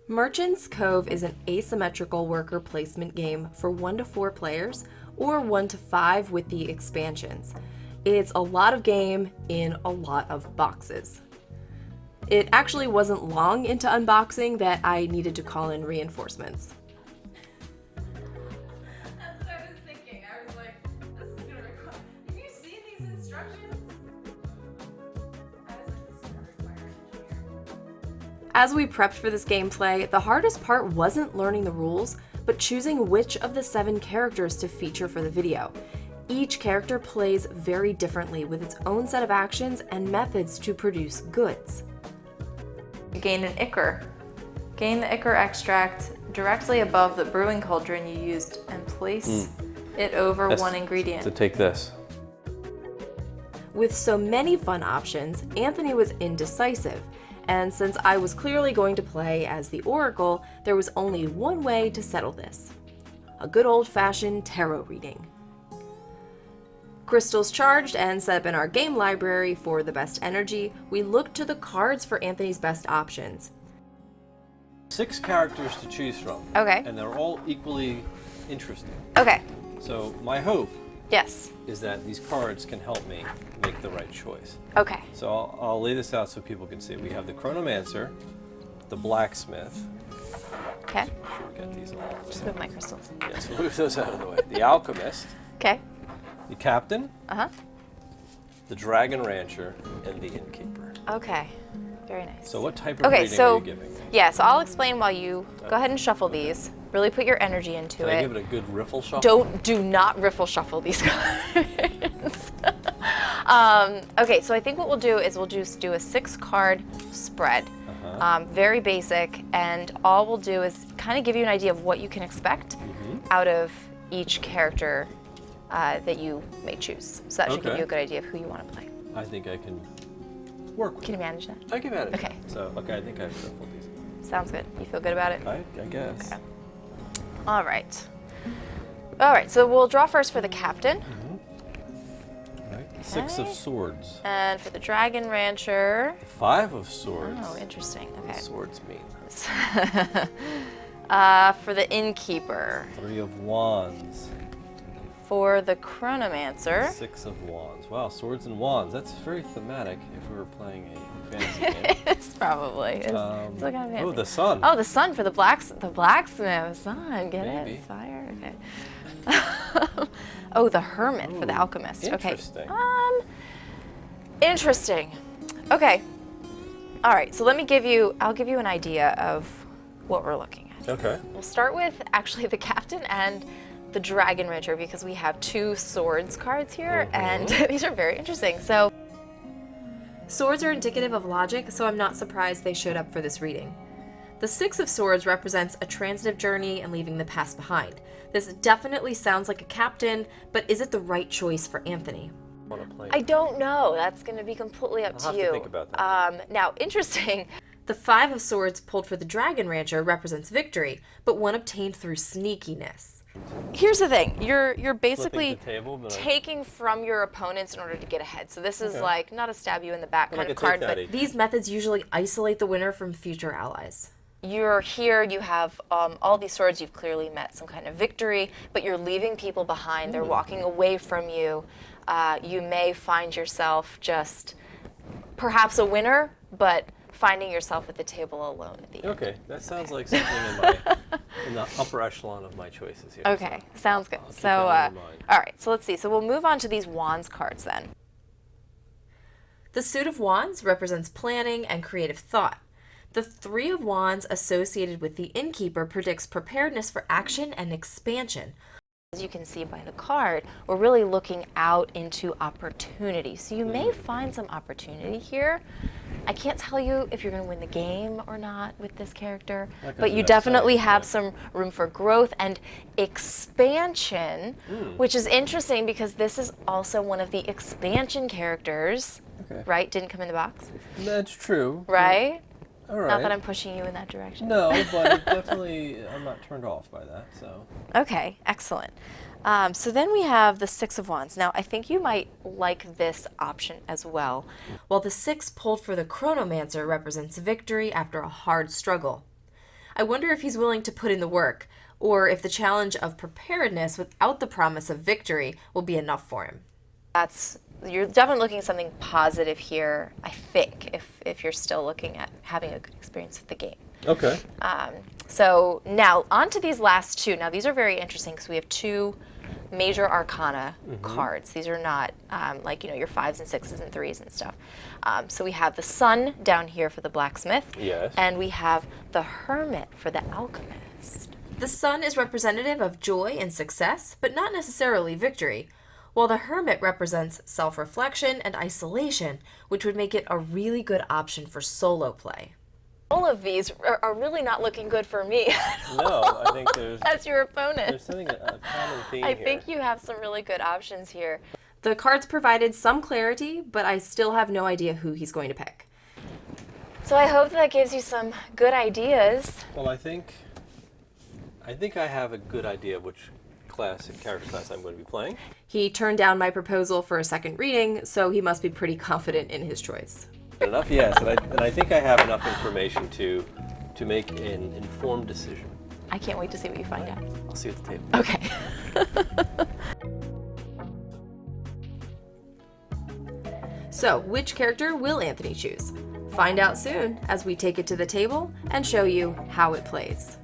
Merchant's Cove is an asymmetrical worker placement game for 1 to 4 players, or 1 to 5 with the expansions. It's a lot of game in a lot of boxes. It actually wasn't long into unboxing that I needed to call in reinforcements. That's what I was thinking. I was like, this is gonna require. Have you seen these instructions? I was like, this is gonna require an engineer. As we prepped for this gameplay, the hardest part wasn't learning the rules, but choosing which of the 7 characters to feature for the video. Each character plays very differently with its own set of actions and methods to produce goods. Gain an ichor. Gain the ichor extract directly above the brewing cauldron you used and place it over one ingredient. To take this. With so many fun options, Anthony was indecisive, and since I was clearly going to play as the Oracle, there was only one way to settle this: a good old-fashioned tarot reading. Crystals charged and set up in our game library for the best energy, we looked to the cards for Anthony's best options. 6 characters to choose from. Okay. And they're all equally interesting. Okay. So my hope Yes. is that these cards can help me make the right choice. Okay. So I'll lay this out so people can see. We have the Chronomancer, the Blacksmith. Okay. Make sure we get these all. Just move my crystals. Yes, we'll move those out of the way. The Alchemist, Okay. the Captain, Uh-huh. the Dragon Rancher, and the Innkeeper. Okay. Very nice. So what type of Okay, reading so are you giving? yeah, so I'll explain while you go ahead and shuffle these. Really put your energy into Can it. I give it a good riffle shuffle? Do not riffle shuffle these cards. Okay, so I think what we'll do is we'll just do a 6-card spread. Very basic, and all we'll do is kind of give you an idea of what you can expect out of each character that you may choose. So that should give Okay. you a good idea of who you want to play. I think I can work with Can it. you manage that? I can manage Okay. it. So, okay, I think I've shuffled these. Sounds good. You feel good about it? I guess. Okay. All right. All right, so we'll draw first for the Captain. All right. 6 of Okay. Swords. And for the Dragon Rancher. 5 of Swords. Oh, interesting. What Okay. do swords mean? For the Innkeeper. 3 of Wands. For the Chronomancer. 6 of Wands. Wow, swords and wands. That's very thematic if we were playing a fantasy game. It's probably. It's still kind of fancy. Oh, the Sun. Oh, the Sun for the blacksmith. Sun, get Maybe. it? It's fire. Okay. Oh, the Hermit for the Ooh, Alchemist. interesting. Okay. Interesting. Okay. All right. So I'll give you an idea of what we're looking at. Okay. We'll start with actually the Captain and the Dragon Rancher because we have 2 swords cards here, and these are very interesting. So, Swords are indicative of logic, so I'm not surprised they showed up for this reading. The 6 of Swords represents a transitive journey and leaving the past behind. This definitely sounds like a captain, but is it the right choice for Anthony? Want to play? I don't know. That's going to be completely up I'll to have you. to think about that. Now, interesting. The 5 of Swords pulled for the Dragon Rancher represents victory, but one obtained through sneakiness. Here's the thing. You're basically the table, but taking from your opponents in order to get ahead. So this is like not a stab you in the back But kind I of could take card, that but each. These methods usually isolate the winner from future allies. you're here, you have all these swords, you've clearly met some kind of victory, but you're leaving people behind, they're walking away from you. You may find yourself just perhaps a winner, but finding yourself at the table alone at the end. Okay, that sounds like something in the upper echelon of my choices here. Okay, sounds good. I'll keep So, that in mind. all right, so let's see. So we'll move on to these wands cards then. The Suit of Wands represents planning and creative thought. The 3 of Wands associated with the Innkeeper predicts preparedness for action and expansion. As you can see by the card, we're really looking out into opportunity. So you may find some opportunity here. I can't tell you if you're going to win the game or not with this character, Not gonna but do you that definitely side, have yeah. some room for growth and expansion, which is interesting because this is also one of the expansion characters, Okay. right? Didn't come in the box, That's true. right? All right. Not that I'm pushing you in that direction. No, but definitely I'm not turned off by that, so. Okay, excellent. So then we have the 6 of Wands. Now, I think you might like this option as well. While the 6 pulled for the Chronomancer represents victory after a hard struggle. I wonder if he's willing to put in the work, or if the challenge of preparedness without the promise of victory will be enough for him. You're definitely looking at something positive here, I think, if you're still looking at having a good experience with the game. Okay. So now on to these last two. Now these are very interesting because we have two major arcana cards. These are not like, your 5s and 6s and 3s and stuff. So we have the Sun down here for the blacksmith. Yes. And we have the Hermit for the alchemist. The Sun is representative of joy and success, but not necessarily victory, while the Hermit represents self-reflection and isolation, which would make it a really good option for solo play. All of these are really not looking good for me. No, I think As your opponent. there's something, a common theme I here. think you have some really good options here. The cards provided some clarity, but I still have no idea who he's going to pick. So I hope that gives you some good ideas. Well, I think I have a good idea of which character class I'm going to be playing. He turned down my proposal for a second reading, so he must be pretty confident in his choice. Enough, yes, and I think I have enough information to make an informed decision. I can't wait to see what you find out. I'll see you at the table. Okay. So, which character will Anthony choose? Find out soon as we take it to the table and show you how it plays.